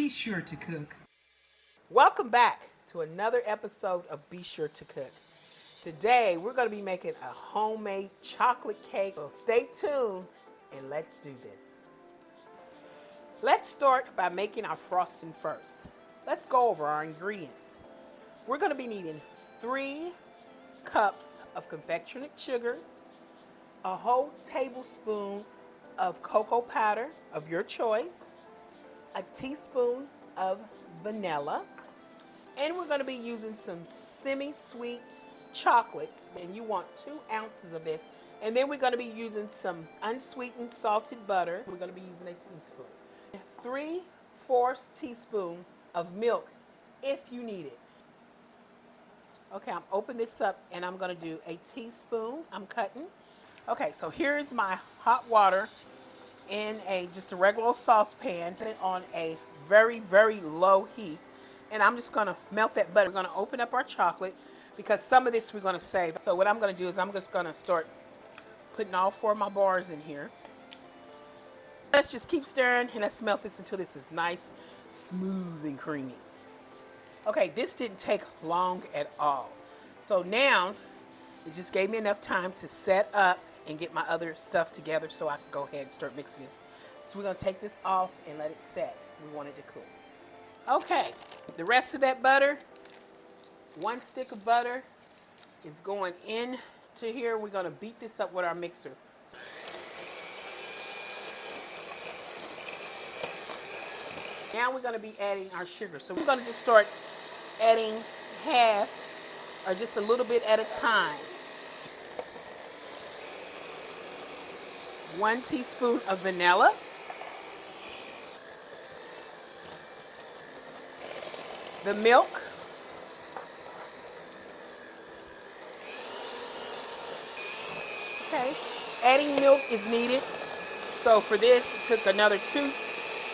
Be sure to cook. Welcome back to another episode of Be Sure to Cook. Today we're going to be making a homemade chocolate cake, so stay tuned and let's do this. Let's start by making our frosting first. Let's go over our ingredients. We're going to be needing 3 cups of confectioner sugar, a whole tablespoon of cocoa powder of your choice, a teaspoon of vanilla, and we're going to be using some semi-sweet chocolates, and you want 2 ounces of this. And then we're going to be using some unsweetened salted butter. We're going to be using a teaspoon. 3/4 teaspoon of milk if you need it. Okay, I'm opening this up and I'm going to do a teaspoon. I'm cutting. Okay, so here's my hot water in just a regular saucepan. Put it on a very, very low heat. And I'm just going to melt that butter. We're going to open up our chocolate because some of this we're going to save. So what I'm going to do is I'm just going to start putting all 4 of my bars in here. Let's just keep stirring and let's melt this until this is nice, smooth, and creamy. Okay, this didn't take long at all. So now it just gave me enough time to set up and get my other stuff together so I can go ahead and start mixing this. So we're going to take this off and let it set. We want it to cool. Okay, the rest of that butter, 1 stick of butter is going into here. We're going to beat this up with our mixer. Now we're going to be adding our sugar. So we're going to just start adding half or just a little bit at a time. 1 teaspoon of vanilla. The milk. Okay, adding milk is needed. So for this, it took another 2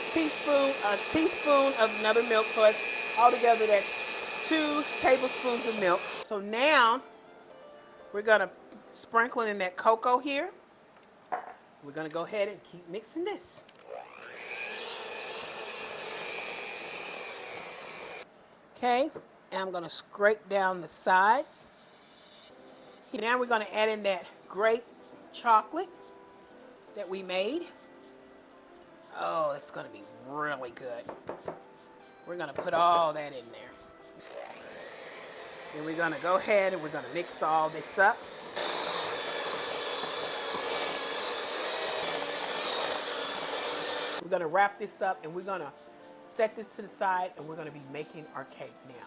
teaspoons, a teaspoon of another milk. So it's altogether that's 2 tablespoons of milk. So now we're gonna sprinkle in that cocoa here. We're gonna go ahead and keep mixing this. Okay, and I'm gonna scrape down the sides. Now we're gonna add in that grape chocolate that we made. Oh, it's gonna be really good. We're gonna put all that in there. And we're gonna go ahead and we're gonna mix all this up. We're gonna wrap this up and we're gonna set this to the side and we're gonna be making our cake now.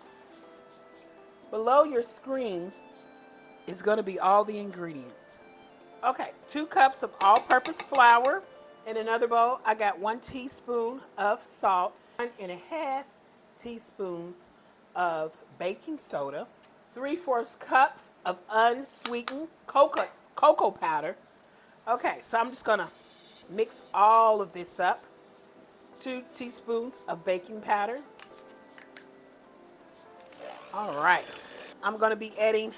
Below your screen is gonna be all the ingredients. Okay, 2 cups of all-purpose flour. In another bowl, I got 1 teaspoon of salt, 1.5 teaspoons of baking soda, 3/4 cups of unsweetened cocoa powder. Okay, so I'm just gonna mix all of this up. 2 teaspoons of baking powder. All right, I'm gonna be adding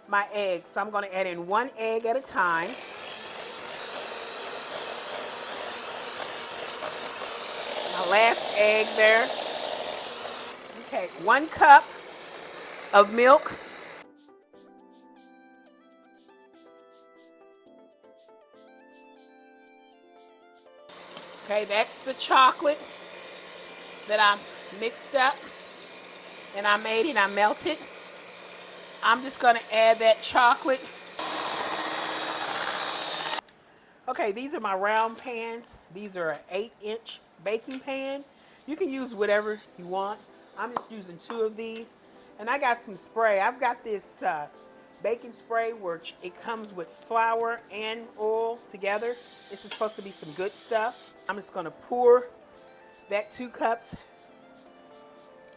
my eggs. So I'm gonna add in 1 egg at a time. My last egg there. Okay, 1 cup of milk. Okay, that's the chocolate that I mixed up and I made it, I melted. I'm just gonna add that chocolate. Okay, these are my round pans. These are an 8-inch baking pan. You can use whatever you want. I'm just using 2 of these. And I got some spray. I've got this baking spray where it comes with flour and oil together. This is supposed to be some good stuff. I'm just gonna pour that 2 cups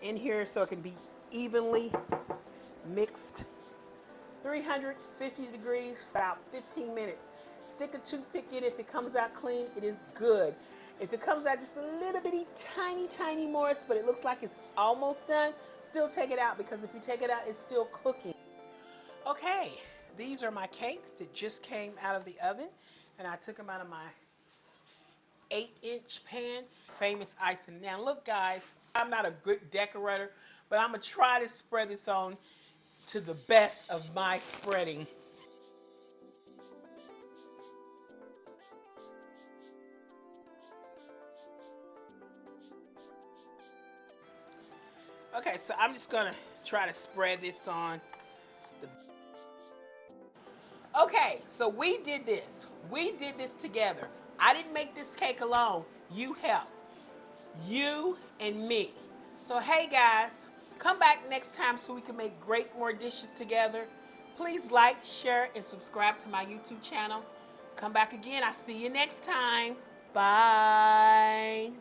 in here so it can be evenly mixed. 350 degrees for about 15 minutes. Stick a toothpick in. If it comes out clean, it is good. If it comes out just a little bitty, tiny moist, but it looks like it's almost done, still take it out because if you take it out, it's still cooking. Okay, these are my cakes that just came out of the oven, and I took them out of my 8-inch pan, famous icing. Now look guys, I'm not a good decorator, but I'm gonna try to spread this on to the best of my spreading. Okay, so I'm just gonna try to spread this on. Okay, so we did this. We did this together. I didn't make this cake alone. You helped. You and me. So hey guys, come back next time so we can make great more dishes together. Please like, share, and subscribe to my YouTube channel. Come back again. I'll see you next time. Bye.